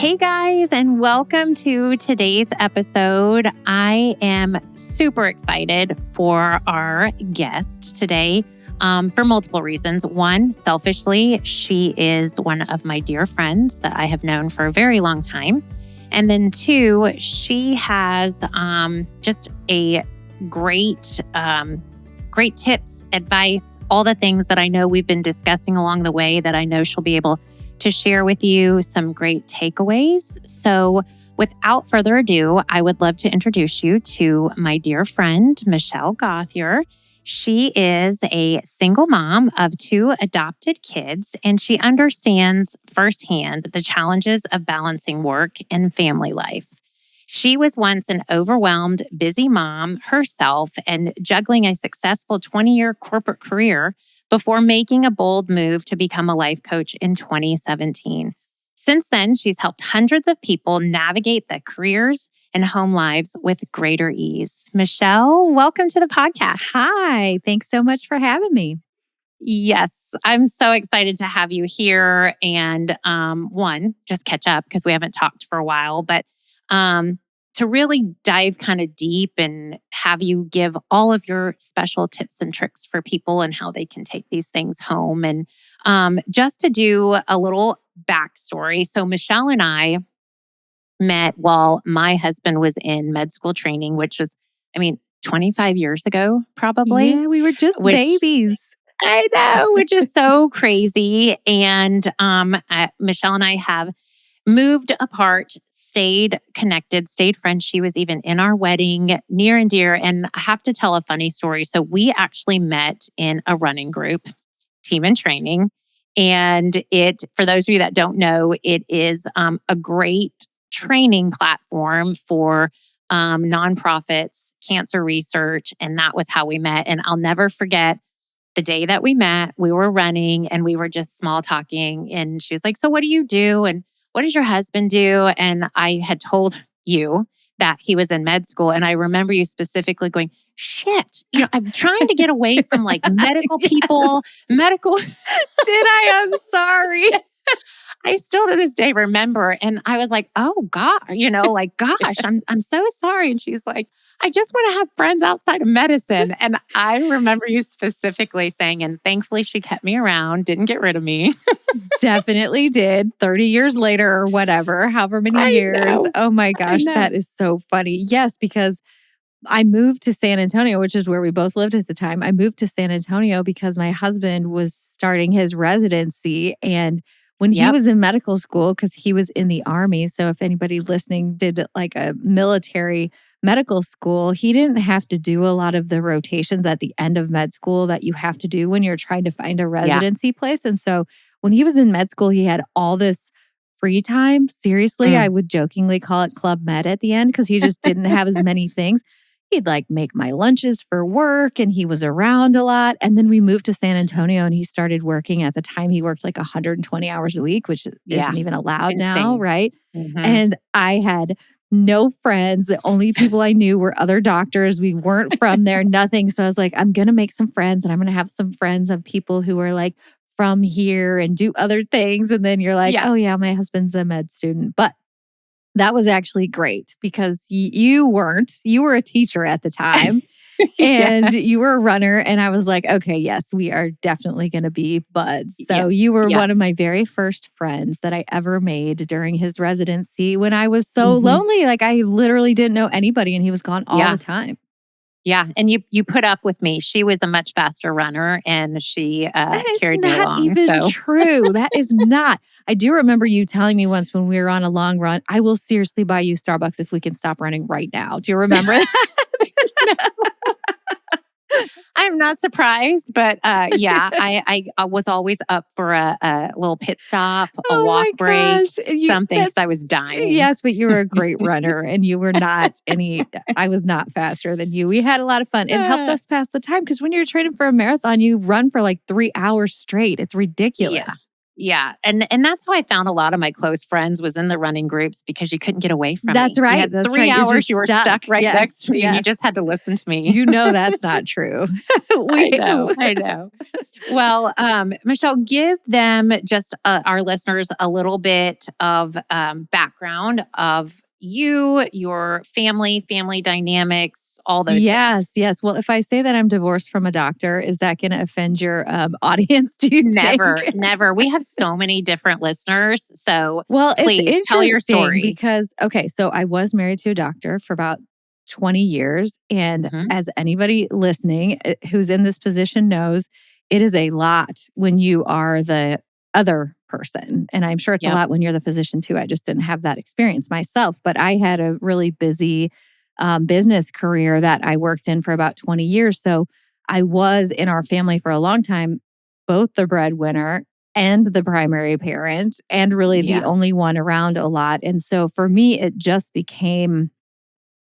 Hey guys, and welcome to today's episode. I am super excited for our guest today for multiple reasons. One, selfishly, she is one of my dear friends that I have known for a very long time. And then two, she has just a great tips, advice, all the things that I know we've been discussing along the way that I know she'll be able to share with you some great takeaways. So without further ado, I would love to introduce you to my dear friend, Michelle Gothier. She is a single mom of 2 adopted kids, and she understands firsthand the challenges of balancing work and family life. She was once an overwhelmed, busy mom herself and juggling a successful 20-year corporate career before making a bold move to become a life coach in 2017. Since then, she's helped hundreds of people navigate their careers and home lives with greater ease. Michelle, welcome to the podcast. Hi, thanks so much for having me. Yes, I'm so excited to have you here and one, just catch up because we haven't talked for a while, but to really dive kind of deep and have you give all of your special tips and tricks for people and how they can take these things home. And just to do a little backstory. So Michelle and I met while my husband was in med school training, which was, 25 years ago, probably. Yeah, we were just babies. I know, which is so crazy. And Michelle and I have moved apart, stayed connected, stayed friends. She was even in our wedding, near and dear. And I have to tell a funny story. So we actually met in a running group, Team in Training. And for those of you that don't know, it is a great training platform for nonprofits, cancer research. And that was how we met. And I'll never forget the day that we met. We were running and we were just small talking. And she was like, "So what do you do? And what does your husband do?" And I had told you that he was in med school. And I remember you specifically going, "Shit, I'm trying to get away from like medical people, medical." Did I? I'm sorry. I still to this day remember. And I was like, "Oh God, gosh, I'm so sorry." And she's like, "I just want to have friends outside of medicine." And I remember you specifically saying, and thankfully she kept me around, didn't get rid of me. Definitely did. 30 years later or whatever, however many years. Know. Oh my gosh, that is so funny. Yes, because I moved to San Antonio, which is where we both lived at the time. I moved to San Antonio because my husband was starting his residency. And when he was in medical school, because he was in the Army. So if anybody listening did like a military medical school, he didn't have to do a lot of the rotations at the end of med school that you have to do when you're trying to find a residency place. And so when he was in med school, he had all this free time. Seriously, I would jokingly call it Club Med at the end because he just didn't have as many things. He'd like make my lunches for work and he was around a lot. And then we moved to San Antonio and he started working. At the time, he worked like 120 hours a week, which isn't even allowed now, right? Mm-hmm. And I had no friends. The only people I knew were other doctors. We weren't from there, nothing. So I was like, I'm going to make some friends and I'm going to have some friends of people who are like from here and do other things. And then you're like, oh yeah, my husband's a med student. But that was actually great because you weren't. You were a teacher at the time and you were a runner. And I was like, okay, yes, we are definitely going to be buds. So you were one of my very first friends that I ever made during his residency when I was so lonely. Like I literally didn't know anybody and he was gone all the time. Yeah. And you put up with me. She was a much faster runner and she carried me along. That is not even true. That is not. I do remember you telling me once when we were on a long run, I will seriously buy you Starbucks if we can stop running right now. Do you remember that? I'm not surprised, but I was always up for a little pit stop, a walk break, something because I was dying. Yes, but you were a great runner and you were not I was not faster than you. We had a lot of fun. It helped us pass the time because when you're training for a marathon, you run for like 3 hours straight. It's ridiculous. Yeah. And that's how I found a lot of my close friends was in the running groups because you couldn't get away from That's me. You right. had That's 3 right. You're hours, just you were stuck. stuck right Yes. next to me and you Yes. just had to listen to me. You know that's not true. I know. Well, Michelle, give them just our listeners a little bit of background of you, your family dynamics, all those things. Yes. Well, if I say that I'm divorced from a doctor, is that going to offend your audience, do you Never, think? never. We have so many different listeners. So Well, it's please tell your interesting story. because, okay, so I was married to a doctor for about 20 years. And Mhm. as anybody listening who's in this position knows, it is a lot when you are the other person. And I'm sure it's a Yep. lot when you're the physician too. I just didn't have that experience myself, but I had a really busy business career that I worked in for about 20 years. So I was in our family for a long time, both the breadwinner and the primary parent, and really the Yeah. only one around a lot. And so for me, it just became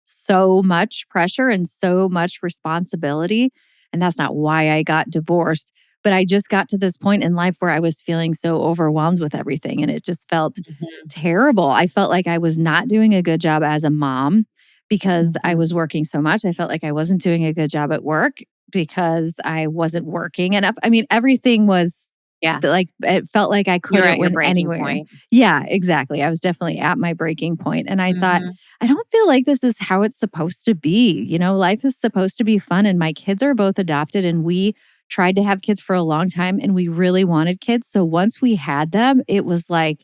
so much pressure and so much responsibility. And that's not why I got divorced. But I just got to this point in life where I was feeling so overwhelmed with everything. And it just felt Mhm. terrible. I felt like I was not doing a good job as a mom because I Mhm. was working so much. I felt like I wasn't doing a good job at work because I wasn't working enough. I mean, everything was Yeah. like, it felt like I You're couldn't at your win breaking anywhere. point. Yeah, exactly. I was definitely at my breaking point. And I thought, Mhm. I don't feel like this is how it's supposed to be. You know, life is supposed to be fun. And my kids are both adopted, and we tried to have kids for a long time and we really wanted kids. So once we had them, it was like,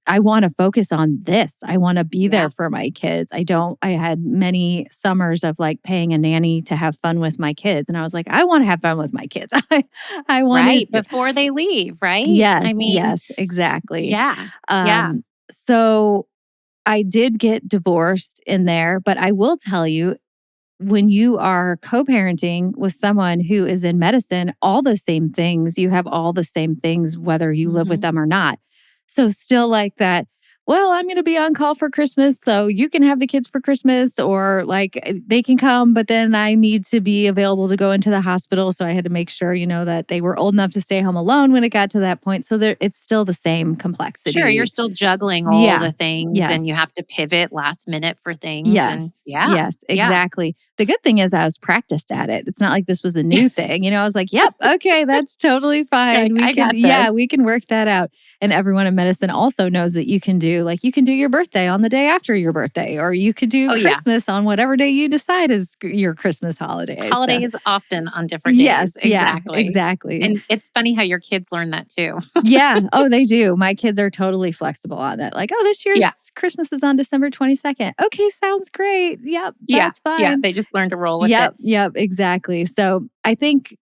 I want to focus on this. I want to be Yeah. there for my kids. I had many summers of like paying a nanny to have fun with my kids. And I was like, I want to have fun with my kids. I Right. wanted, Before they leave, right? I yes, mean, yes, exactly. yeah. Yeah. So I did get divorced in there, but I will tell you, when you are co parenting with someone who is in medicine, all the same things, you have all the same things, whether you live with Mhm. them or not. So, still like that, well, I'm going to be on call for Christmas. So, you can have the kids for Christmas, or like they can come, but then I need to be available to go into the hospital. So, I had to make sure, that they were old enough to stay home alone when it got to that point. So, it's still the same Sure, you're complexity. still juggling all Yeah. the things Yes. and you have to pivot last minute for things. And Yes. yeah. Yes, Yeah. exactly. The good thing is I was practiced at it. It's not like this was a new thing. I was like, "Yep, okay, that's totally You're fine. like, We I can got this. we can work that out." And everyone in medicine also knows that you can do your birthday on the day after your birthday, or you could do Oh, yeah. Christmas on whatever day you decide is your Christmas holiday. So, Holidays often on different yes, days. yeah, Exactly. exactly. And it's funny how your kids learn that too. Yeah. Oh, they do. My kids are totally flexible on that. Like, oh, this year's Yeah. Christmas is on December 22nd. Okay, sounds great. Yep, Yeah. that's Yeah. fine. They just learn to roll with it. Yep, exactly. So I think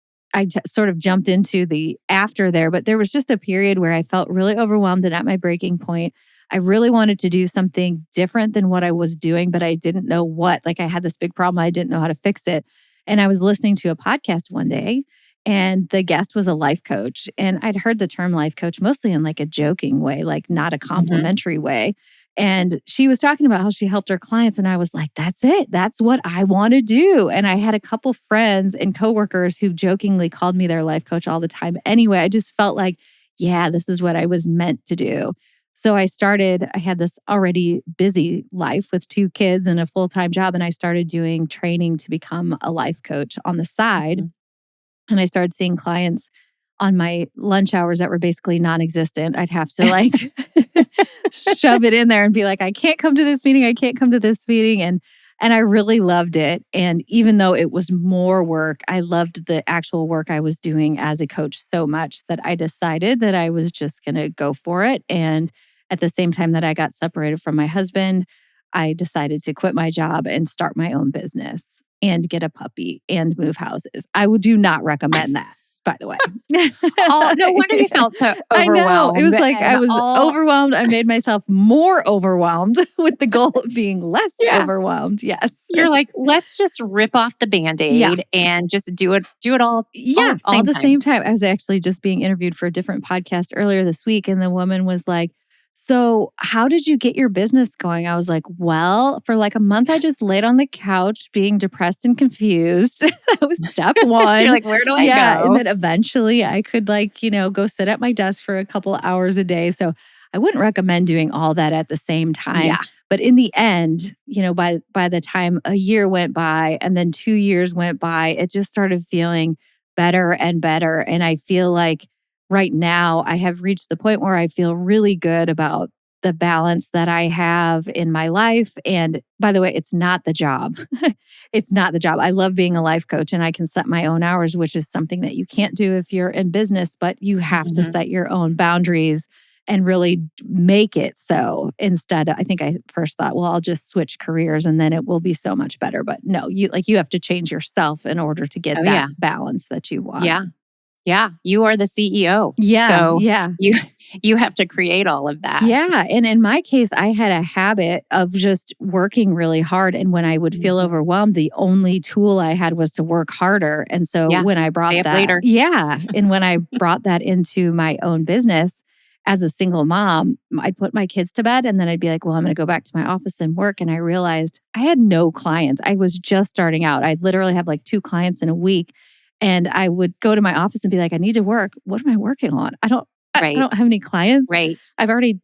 sort of jumped into the after there, but there was just a period where I felt really overwhelmed and at my breaking point. I really wanted to do something different than what I was doing, but I didn't know what. Like, I had this big problem. I didn't know how to fix it. And I was listening to a podcast one day, and the guest was a life coach. And I'd heard the term life coach mostly in like a joking way, like not a Mhm. complimentary way. And she was talking about how she helped her clients. And I was like, that's it. That's what I want to do. And I had a couple friends and coworkers who jokingly called me their life coach all the time. Anyway, I just felt like, yeah, this is what I was meant to do. So I had this already busy life with 2 kids and a full time job. And I started doing training to become a life coach on the side. Mhm. And I started seeing clients on my lunch hours that were basically non-existent. I'd have to like shove it in there and be like, I can't come to this meeting. I can't come to this meeting. And I really loved it. And even though it was more work, I loved the actual work I was doing as a coach so much that I decided that I was just going to go for it. And at the same time that I got separated from my husband, I decided to quit my job and start my own business and get a puppy and move houses. I would do not recommend that, by the way. Oh, no wonder you felt so I know. It overwhelmed was like I and was all. overwhelmed. I made myself more overwhelmed with the goal of being less Yeah. overwhelmed. Yes. You're like, let's just rip off the Yeah. Band-Aid and just do it all Yeah, at the all same the time. same time. I was actually just being interviewed for a different podcast earlier this week, and the woman was like, So, how did you get your business going? I was like, well, for like a month, I just laid on the couch being depressed and confused. That was step You're one. like, where do I Yeah. And go? then eventually I could, like, go sit at my desk for a couple hours a day. So, I wouldn't recommend doing all that at the same time. Yeah. But in the end, by the time a year went by and then 2 years went by, it just started feeling better and better. And I feel like right now I have reached the point where I feel really good about the balance that I have in my life. And by the way, it's not the job. It's not the job. I love being a life coach and I can set my own hours, which is something that you can't do if you're in business, but you have to Mhm. set your own boundaries and really make it so. Instead, I think I first thought, well, I'll just switch careers and then it will be so much better. But no, you have to change yourself in order to get Oh, that yeah. balance that you want. Yeah. Yeah. You are the CEO. Yeah, So yeah. you you have to create all of that. Yeah. And in my case, I had a habit of just working really hard. And when I would feel Mhm. overwhelmed, the only tool I had was to work harder. And so Yeah. when I Stay brought up that, later. yeah. And when I brought that into my own business as a single mom, I'd put my kids to bed and then I'd be like, well, I'm going to go back to my office and work. And I realized I had no clients. I was just starting out. I'd literally have like 2 clients in a week. And I would go to my office and be like, I need to work. What am I working on? I Right. don't have any clients. Right. I've already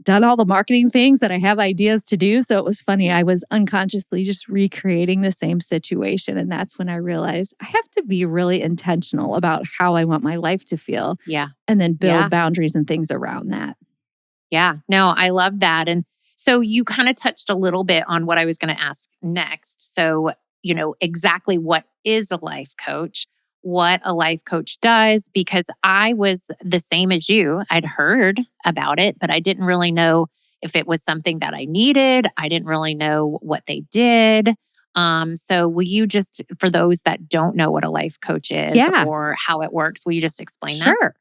done all the marketing things that I have ideas to do. So it was funny. I was unconsciously just recreating the same situation. And that's when I realized I have to be really intentional about how I want my life to feel Yeah. and then build Yeah. boundaries and things around that. Yeah. No, I love that. And so you kind of touched a little bit on what I was going to ask next. So, exactly what is a life coach, what a life coach does, because I was the same as you. I'd heard about it, but I didn't really know if it was something that I needed. I didn't really know what they did. So will you just, for those that don't know what a life coach is Yeah, or how it works, will you just explain that? sure.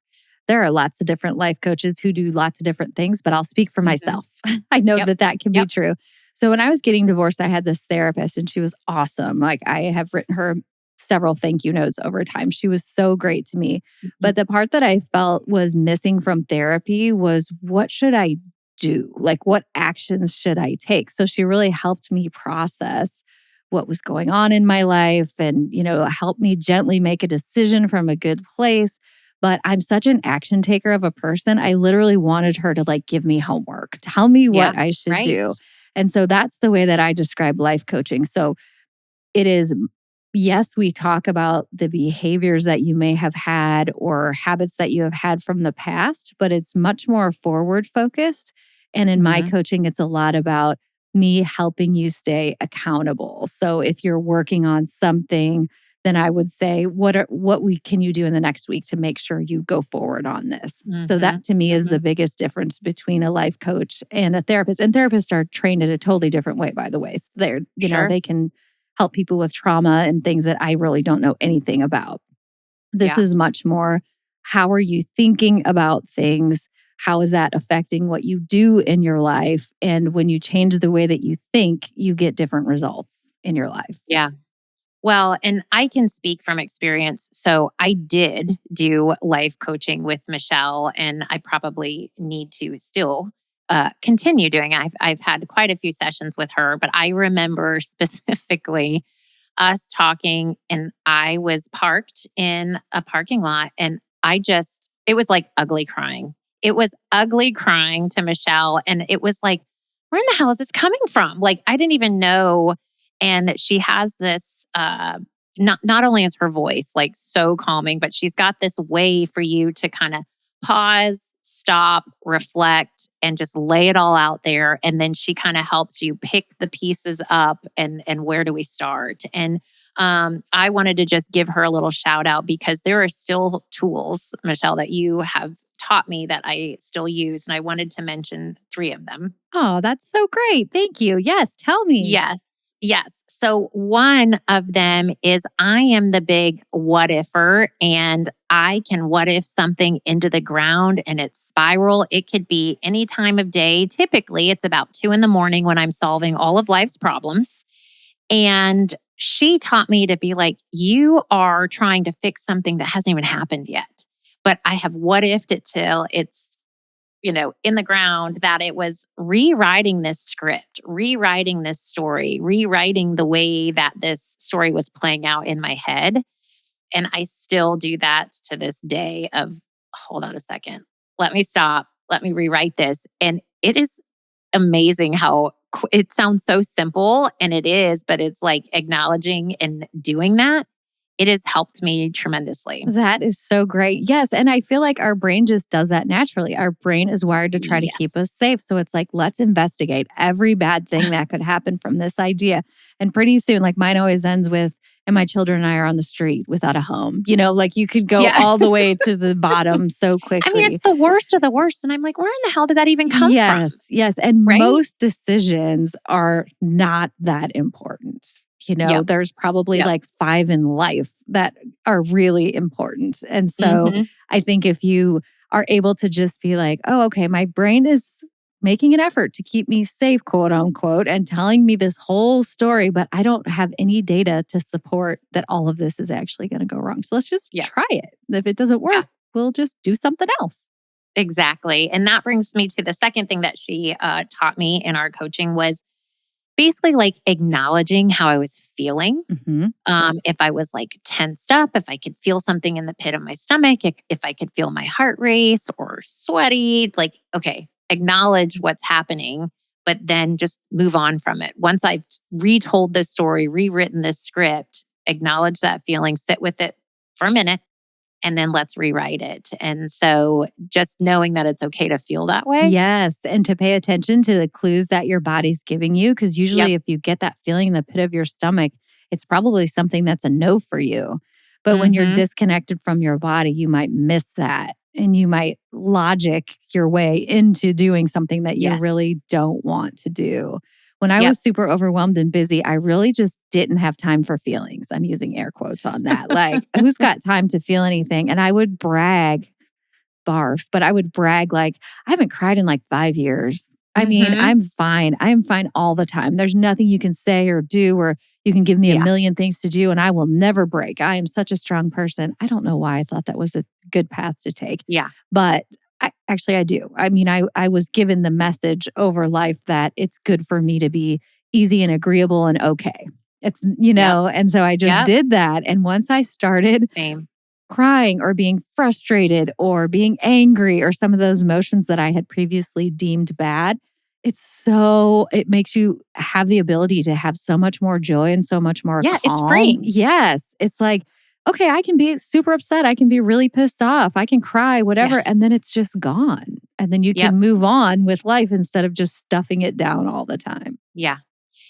There are lots of different life coaches who do lots of different things, but I'll speak for Hmm. myself. I know Yep. that that can be Yep. true. So when I was getting divorced, I had this therapist and she was awesome. Like I have written her several thank you notes over time. She was so great to me. Mhm. But the part that I felt was missing from therapy was what should I do? Like what actions should I take? So she really helped me process what was going on in my life and, helped me gently make a decision from a good place. But I'm such an action taker of a person. I literally wanted her to like give me homework, tell me Yeah. what I should Right. do. And so that's the way that I describe life coaching. So it is, yes, we talk about the behaviors that you may have had or habits that you have had from the past, but it's much more forward focused. And in my Mhm. coaching, it's a lot about me helping you stay accountable. So if you're working on something, then I would say, what we can you do in the next week to make sure you go forward on this? So Mhm. that to me is the Mhm. biggest difference between a life coach and a therapist. And therapists are trained in a totally different way, by the way. So Sure. they can help people with trauma and things that I really don't know anything about. This Yeah. is much more how are you thinking about things? How is that affecting what you do in your life? And when you change the way that you think, you get different results in your life. Yeah. Well, and I can speak from experience. So I did do life coaching with Michelle, and I probably need to still continue doing it. I've had quite a few sessions with her, but I remember specifically us talking, and I was parked in a parking lot, and it was like ugly crying. It was ugly crying to Michelle, and it was like, where in the hell is this coming from? Like, I didn't even know. And she has this, not only is her voice like so calming, but she's got this way for you to kind of pause, stop, reflect, and just lay it all out there. And then she kind of helps you pick the pieces up and where do we start? And I wanted to just give her a little shout out because there are still tools, Michelle, that you have taught me that I still use. And I wanted to mention 3 of them. Oh, that's so great. Thank you. Yes, tell me. Yes. Yes. So one of them is I am the big what ifer, and I can what if something into the ground and it's spiral. It could be any time of day. Typically, it's about 2 in the morning when I'm solving all of life's problems. And she taught me to be like, you are trying to fix something that hasn't even happened yet. But I have what ifed it till it's in the ground, that it was rewriting this script, rewriting this story, rewriting the way that this story was playing out in my head. And I still do that to this day of, hold on a second, let me stop, let me rewrite this. And it is amazing how it sounds so simple, and it is, but it's like acknowledging and doing that. It has helped me tremendously. That is so great. Yes. And I feel like our brain just does that naturally. Our brain is wired to try to keep Yes. us safe. So it's like, let's investigate every bad thing that could happen from this idea. And pretty soon, like mine always ends with, and my children and I are on the street without a home. Like you could go Yeah. all the way to the bottom so quickly. I mean, it's the worst of the worst. And I'm like, where in the hell did that even come from? Yes. And Right? most decisions are not that important. Yep. There's probably Yep. like 5 in life that are really important. And so Mhm. I think if you are able to just be like, oh, okay, my brain is making an effort to keep me safe, quote unquote, and telling me this whole story, but I don't have any data to support that all of this is actually going to go wrong. So let's just Yeah. try it. If it doesn't work, Yeah. we'll just do something else. Exactly. And that brings me to the second thing that she taught me in our coaching was basically like acknowledging how I was feeling. Mm-hmm. If I was like tensed up, if I could feel something in the pit of my stomach, if I could feel my heart race or sweaty, like, okay, acknowledge what's happening, but then just move on from it. Once I've retold this story, rewritten this script, acknowledge that feeling, sit with it for a minute, and then let's rewrite it. And so just knowing that it's okay to feel that way. Yes. And to pay attention to the clues that your body's giving you. Because usually, if you get that feeling in the pit of your stomach, it's probably something that's a no for you. But when you're disconnected from your body, you might miss that. And you might logic your way into doing something that you really don't want to do. When I was super overwhelmed and busy, I really just didn't have time for feelings. I'm using air quotes on that. Like, who's got time to feel anything? And I would brag, barf, but I would brag like, I haven't cried in like 5 years. I mean, I'm fine. I am fine all the time. There's nothing you can say or do, or you can give me a million things to do, and I will never break. I am such a strong person. I don't know why I thought that was a good path to take. Yeah. But I do. I mean, I was given the message over life that it's good for me to be easy and agreeable and okay. It's, and so I just did that. And once I started crying or being frustrated or being angry or some of those emotions that I had previously deemed bad, it makes you have the ability to have so much more joy and so much more calm. It's freeing. Yes. It's like, okay, I can be super upset. I can be really pissed off. I can cry, whatever. And then it's just gone. And then you can move on with life instead of just stuffing it down all the time. Yeah.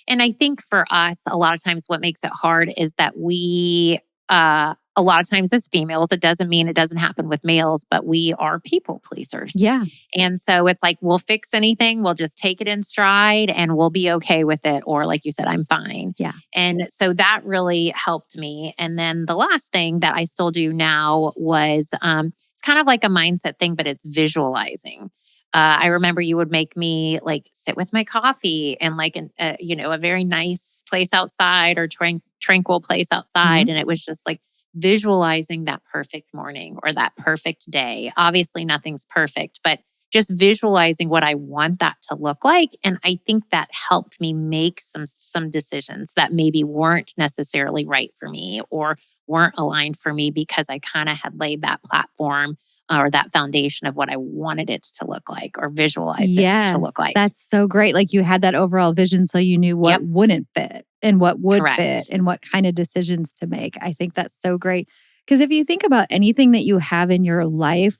And I think for us, a lot of times what makes it hard is that we, a lot of times as females, it doesn't mean it doesn't happen with males, but we are people pleasers. Yeah. And so it's like, we'll fix anything. We'll just take it in stride and we'll be okay with it. Or like you said, I'm fine. Yeah. And so that really helped me. And then the last thing that I still do now was, it's kind of like a mindset thing, but it's visualizing. I remember you would make me like sit with my coffee and like a very nice place outside or tranquil place outside. And it was just like visualizing that perfect morning or that perfect day. Obviously, nothing's perfect, but just visualizing what I want that to look like. And I think that helped me make some decisions that maybe weren't necessarily right for me or weren't aligned for me because I kind of had laid that platform or that foundation of what I wanted it to look like or visualized it to look like. That's so great. Like you had that overall vision so you knew what wouldn't fit and what would fit and what kind of decisions to make. I think that's so great. Because if you think about anything that you have in your life,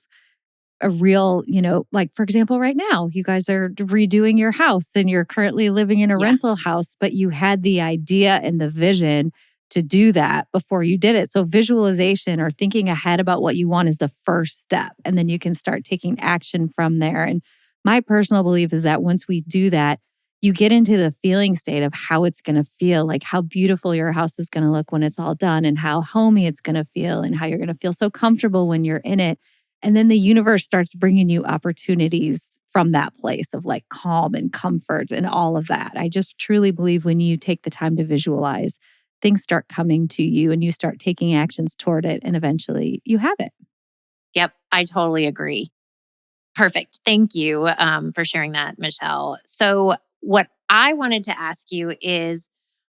a real, like for example, right now, you guys are redoing your house and you're currently living in a rental house, but you had the idea and the vision to do that before you did it. So visualization or thinking ahead about what you want is the first step. And then you can start taking action from there. And my personal belief is that once we do that, you get into the feeling state of how it's going to feel, like how beautiful your house is going to look when it's all done and how homey it's going to feel and how you're going to feel so comfortable when you're in it. And then the universe starts bringing you opportunities from that place of like calm and comfort and all of that. I just truly believe when you take the time to visualize, things start coming to you and you start taking actions toward it and eventually you have it. Yep, I totally agree. Perfect. Thank you for sharing that, Michelle. So, what I wanted to ask you is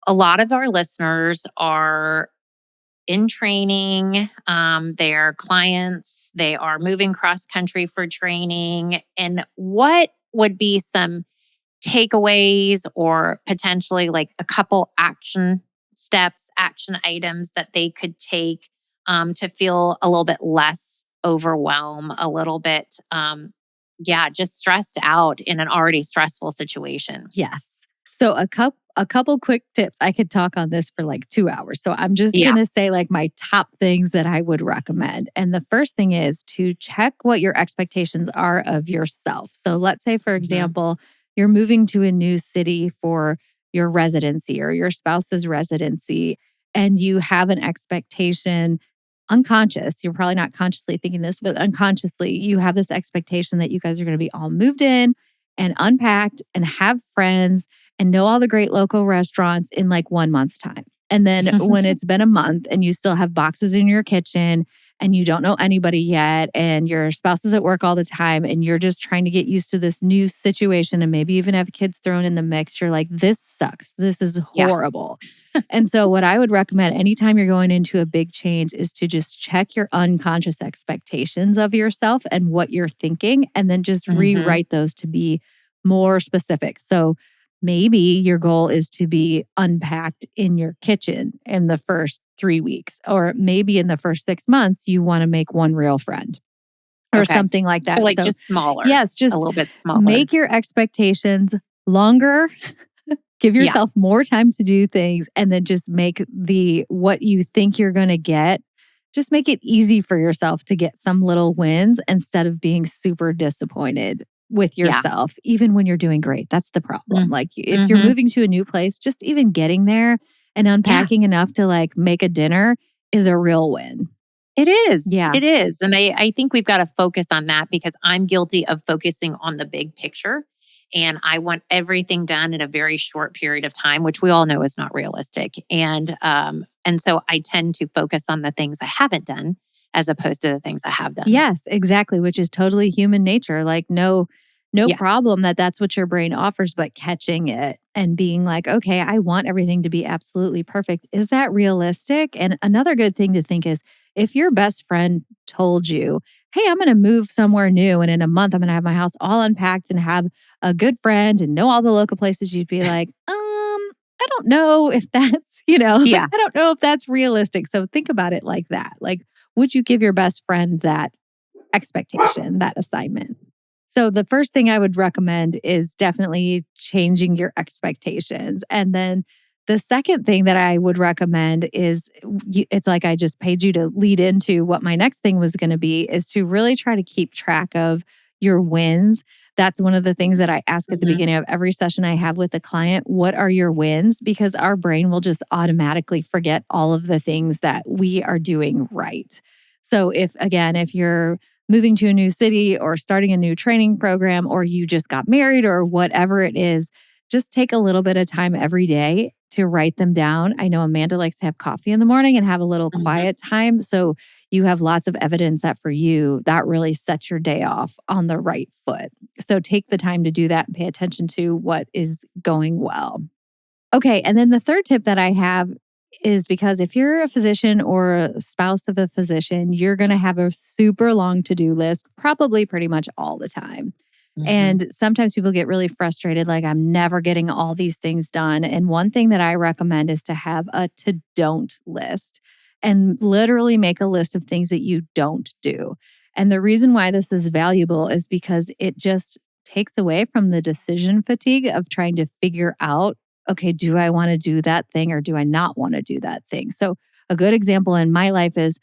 a lot of our listeners are in training, they're clients, they are moving cross country for training. And what would be some takeaways or potentially like a couple action steps, action items that they could take to feel a little bit less overwhelmed, a little bit, just stressed out in an already stressful situation? Yes. So a couple quick tips. I could talk on this for like 2 hours. So I'm just Yeah. going to say like my top things that I would recommend. And the first thing is to check what your expectations are of yourself. So let's say for Mhm. example, you're moving to a new city for your residency or your spouse's residency and you have an expectation unconscious. You're probably not consciously thinking this, but unconsciously you have this expectation that you guys are going to be all moved in and unpacked and have friends and know all the great local restaurants in like 1 month's time. And then when it's been a month and you still have boxes in your kitchen and you don't know anybody yet and your spouse is at work all the time and you're just trying to get used to this new situation and maybe even have kids thrown in the mix, you're like, this sucks. This is Yeah. horrible. And so, what I would recommend anytime you're going into a big change is to just check your unconscious expectations of yourself and what you're thinking, and then just Mhm. rewrite those to be more specific. So, maybe your goal is to be unpacked in your kitchen in the first 3 weeks, or maybe in the first 6 months, you want to make one real friend or Okay. something like So, that. like So, just smaller, yes, a just little bit smaller. make your expectations longer. Give Yeah. yourself more time to do things and then just make the what you think you're going to get, just make it easy for yourself to get some little wins instead of being super disappointed with Yeah. yourself, even when you're doing great. That's the problem. Mm. Like if you're Mhm. moving to a new place, just even getting there and Yeah. unpacking enough to like make a dinner is a real win. It is. Yeah. It is. And I think we've got to focus on that because I'm guilty of focusing on the big picture. And I want everything done in a very short period of time, which we all know is not realistic. And so I tend to focus on the things I haven't done as opposed to the things I have done. Yes, exactly, which is totally human nature. Like no Yeah. problem that that's what your brain offers, but catching it and being like, "Okay, I want everything to be absolutely perfect. Is that realistic?" And another good thing to think is if your best friend told you, "Hey, I'm going to move somewhere new and in a month I'm going to have my house all unpacked and have a good friend and know all the local places," you'd be like, I don't know if that's, Yeah. I don't know if that's realistic." So think about it like that. Like, would you give your best friend that expectation, that assignment? So the first thing I would recommend is definitely changing your expectations. And then the second thing that I would recommend is it's like I just paid you to lead into what my next thing was going to be is to really try to keep track of your wins. That's one of the things that I ask at the Mhm. beginning of every session I have with the client. What are your wins? Because our brain will just automatically forget all of the things that we are doing right. So if you're moving to a new city or starting a new training program, or you just got married or whatever it is, just take a little bit of time every day to write them down. I know Amanda likes to have coffee in the morning and have a little Mhm. quiet time. So you have lots of evidence that for you, that really sets your day off on the right foot. So take the time to do that and pay attention to what is going well. Okay. And then the third tip that I have is because if you're a physician or a spouse of a physician, you're going to have a super long to do list, probably pretty much all the time. Mhm. And sometimes people get really frustrated, like, I'm never getting all these things done. And one thing that I recommend is to have a to don't list and literally make a list of things that you don't do. And the reason why this is valuable is because it just takes away from the decision fatigue of trying to figure out, okay, do I want to do that thing or do I not want to do that thing? So, a good example in my life is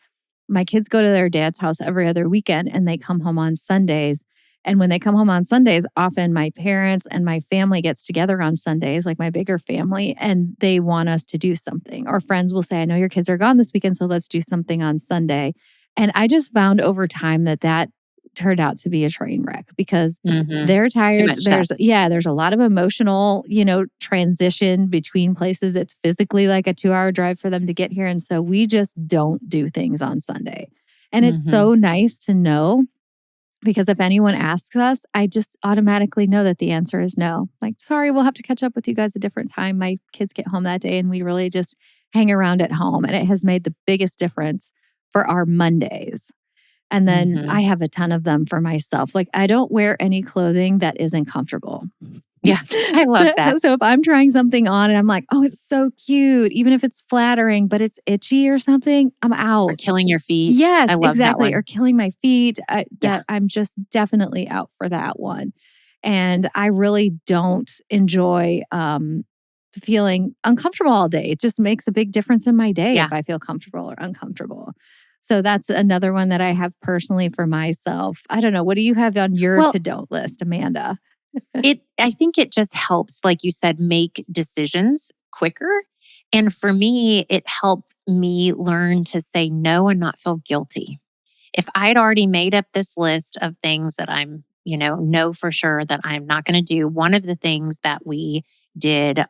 my kids go to their dad's house every other weekend and they come home on Sundays. And when they come home on Sundays, often my parents and my family gets together on Sundays, like my bigger family, and they want us to do something. Or friends will say, I know your kids are gone this weekend, so let's do something on Sunday. And I just found over time that that turned out to be a train wreck because Mhm. they're Too tired. much stuff. There's a lot of emotional, transition between places. It's physically like a 2-hour drive for them to get here. And so we just don't do things on Sunday. And it's Mhm. so nice to know Because if anyone asks us, I just automatically know that the answer is no. Like, sorry, we'll have to catch up with you guys a different time. My kids get home that day and we really just hang around at home. And it has made the biggest difference for our Mondays. And then Mm-hmm. I have a ton of them for myself. Like, I don't wear any clothing that isn't comfortable. Yeah, I love that. So if I'm trying something on and I'm like, oh, it's so cute, even if it's flattering, but it's itchy or something, I'm out. Or killing your feet. Yes, I love that exactly. one. Or killing my feet. Yeah. I'm just definitely out for that one. And I really don't enjoy feeling uncomfortable all day. It just makes a big difference in my day Yeah. if I feel comfortable or uncomfortable. So that's another one that I have personally for myself. I don't know. What do you have on your Well, to don't list, Amanda? I think it just helps, like you said, make decisions quicker. And for me, it helped me learn to say no and not feel guilty. If I'd already made up this list of things that I'm, know for sure that I'm not going to do, one of the things that we did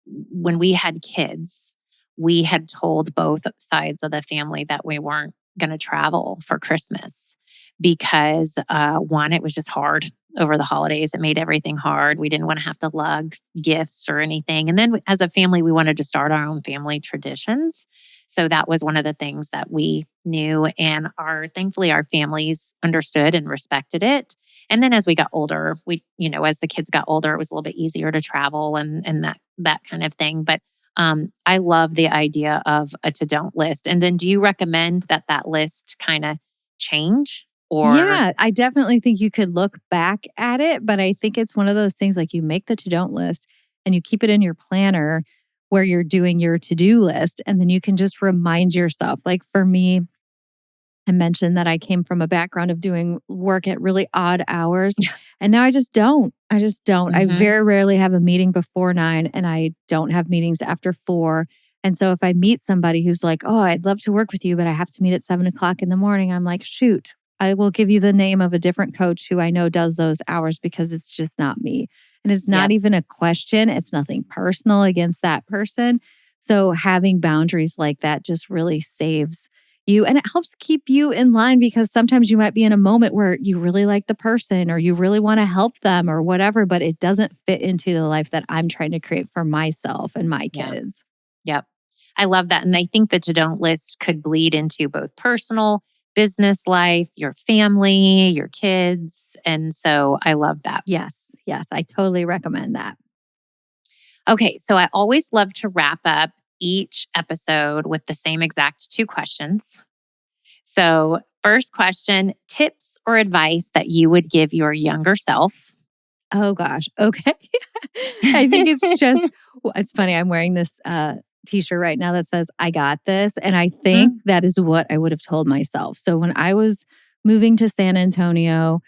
when we had kids, we had told both sides of the family that we weren't going to travel for Christmas because one, it was just hard over the holidays. It made everything hard. We didn't want to have to lug gifts or anything. And then as a family, we wanted to start our own family traditions. So that was one of the things that we knew. And thankfully our families understood and respected it. And then as we got older, as the kids got older, it was a little bit easier to travel and that kind of thing. But I love the idea of a to don't list. And then do you recommend that list kind of change or? Yeah, I definitely think you could look back at it, but I think it's one of those things like you make the to don't list and you keep it in your planner where you're doing your to do list. And then you can just remind yourself. Like for me, I mentioned that I came from a background of doing work at really odd hours. And now I just don't. I just don't. I Mhm. very rarely have a meeting before 9 and I don't have meetings after 4. And so if I meet somebody who's like, oh, I'd love to work with you, but I have to meet at 7 o'clock in the morning, I'm like, shoot, I will give you the name of a different coach who I know does those hours because it's just not me. And it's not Yep. even a question. It's nothing personal against that person. So having boundaries like that just really saves you and it helps keep you in line because sometimes you might be in a moment where you really like the person or you really want to help them or whatever, but it doesn't fit into the life that I'm trying to create for myself and my Yeah. kids. Yep. I love that. And I think the to don't list could bleed into both personal, business life, your family, your kids. And so I love that. Yes, I totally recommend that. Okay. So I always love to wrap up each episode with the same exact 2 questions. So, first question, tips or advice that you would give your younger self? Oh gosh. Okay. I think it's funny. I'm wearing this t-shirt right now that says, I got this. And I think Mm, that is what I would have told myself. So when I was moving to San Antonio,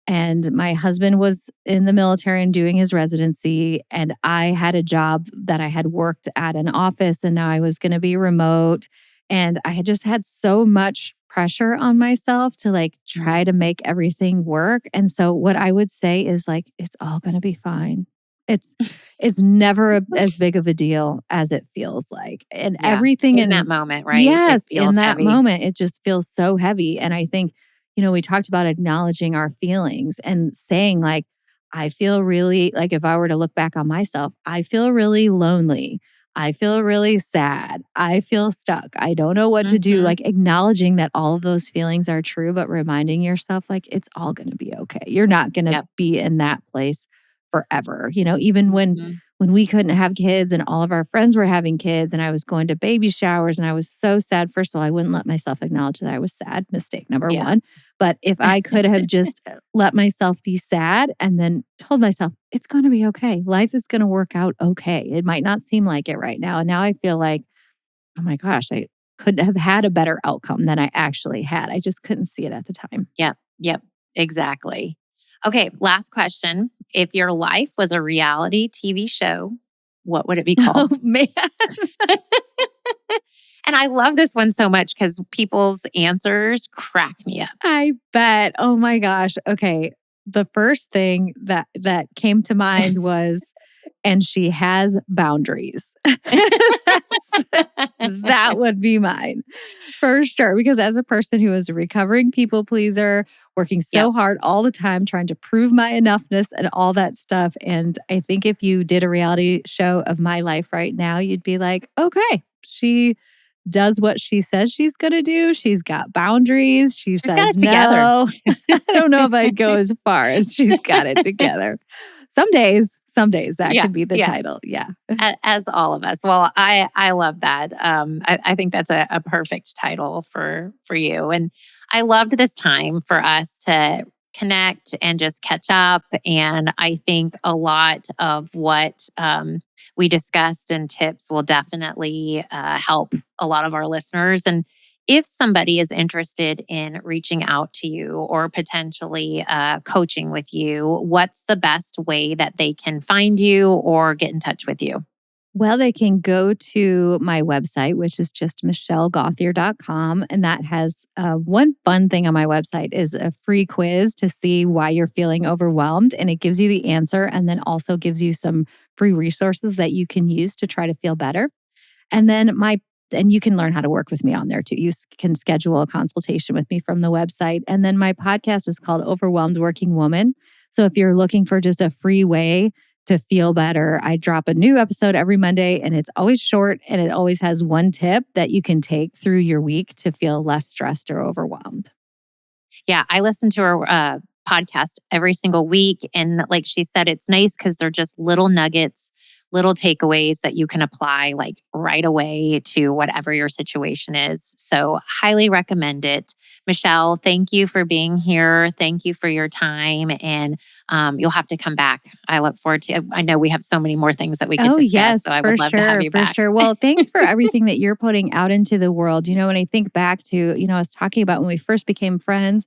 and my husband was in the military and doing his residency. And I had a job that I had worked at an office and now I was going to be remote. And I had just had so much pressure on myself to like mm. try to make everything work. And so what I would say is like, it's all going to be fine. It's it's never as big of a deal as it feels like. And Yeah. everything In that in moment, right? It yes, in feels that heavy. moment, it just feels so heavy. And I think we talked about acknowledging our feelings and saying, like, I feel really like if I were to look back on myself, I feel really lonely. I feel really sad. I feel stuck. I don't know what to do. Mhm. Like acknowledging that all of those feelings are true, but reminding yourself, like, it's all going to be okay. You're not going to Yep. be in that place forever. Even Mhm. when we couldn't have kids and all of our friends were having kids and I was going to baby showers and I was so sad. First of all, I wouldn't let myself acknowledge that I was sad. Mistake number Yeah. one. But if I could have just let myself be sad and then told myself, it's going to be okay. Life is going to work out okay. It might not seem like it right now. And now I feel like, oh my gosh, I could have had a better outcome than I actually had. I just couldn't see it at the time. Yep. Yep. Exactly. Okay, last question. If your life was a reality TV show, what would it be Oh called? man. And I love this one so much because people's answers crack me up. I bet. Oh my gosh. Okay. The first thing that came to mind was and she has boundaries. That would be mine for sure. Because as a person who is a recovering people pleaser, working so hard all the time, trying to prove my enoughness and all that stuff. And I think if you did a reality show of my life right now, you'd be like, okay, she does what she says she's going to do. She's got boundaries. She's got says it together. no. I don't know if I'd go as far as she's got it together. Some days that could be the title. Yeah. As all of us. Well, I love that. I think that's a perfect title for you. And I loved this time for us to connect and just catch up. And I think a lot of what we discussed and tips will definitely help a lot of our listeners. And if somebody is interested in reaching out to you or potentially coaching with you, what's the best way that they can find you or get in touch with you? Well, they can go to my website, which is just michellegothier.com. And that has one fun thing on my website is a free quiz to see why you're feeling overwhelmed. And it gives you the answer and then also gives you some free resources that you can use to try to feel better. And then and you can learn how to work with me on there too. You can schedule a consultation with me from the website. And then my podcast is called Overwhelmed Working Woman. So if you're looking for just a free way to feel better, I drop a new episode every Monday and it's always short and it always has one tip that you can take through your week to feel less stressed or overwhelmed. Yeah, I listen to her podcast every single week. And like she said, it's nice because they're just little nuggets, little takeaways that you can apply like right away to whatever your situation is. So highly recommend it. Michelle, thank you for being here. Thank you for your time. And you'll have to come back. I look forward to it. I know we have so many more things that we could discuss. Yes, so I would love to have you back. For sure. Well, thanks for everything that you're putting out into the world. When I think back to, I was talking about when we first became friends.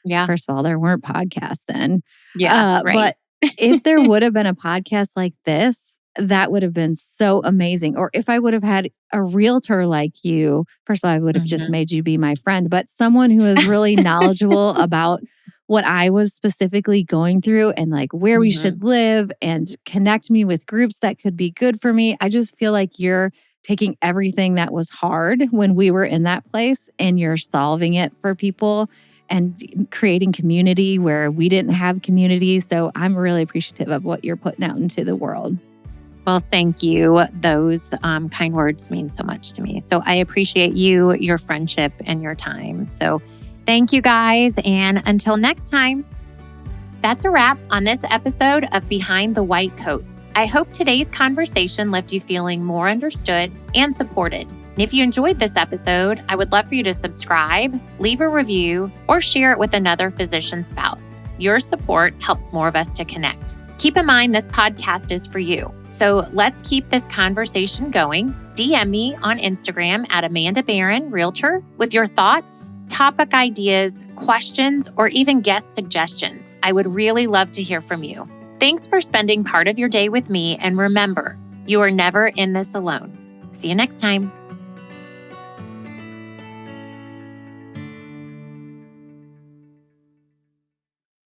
Yeah. First of all, there weren't podcasts then. Yeah. Right. But if there would have been a podcast like this, that would have been so amazing. Or if I would have had a realtor like you, first of all, I would have just made you be my friend, but someone who is really knowledgeable about what I was specifically going through and like where we should live and connect me with groups that could be good for me. I just feel like you're taking everything that was hard when we were in that place and you're solving it for people and creating community where we didn't have community. So I'm really appreciative of what you're putting out into the world. Well, thank you. Those kind words mean so much to me. So I appreciate you, your friendship, and your time. So thank you guys. And until next time, that's a wrap on this episode of Behind the White Coat. I hope today's conversation left you feeling more understood and supported. And if you enjoyed this episode, I would love for you to subscribe, leave a review, or share it with another physician spouse. Your support helps more of us to connect. Keep in mind, this podcast is for you. So let's keep this conversation going. DM me on Instagram at Amanda Barron, Realtor, with your thoughts, topic ideas, questions, or even guest suggestions. I would really love to hear from you. Thanks for spending part of your day with me. And remember, you are never in this alone. See you next time.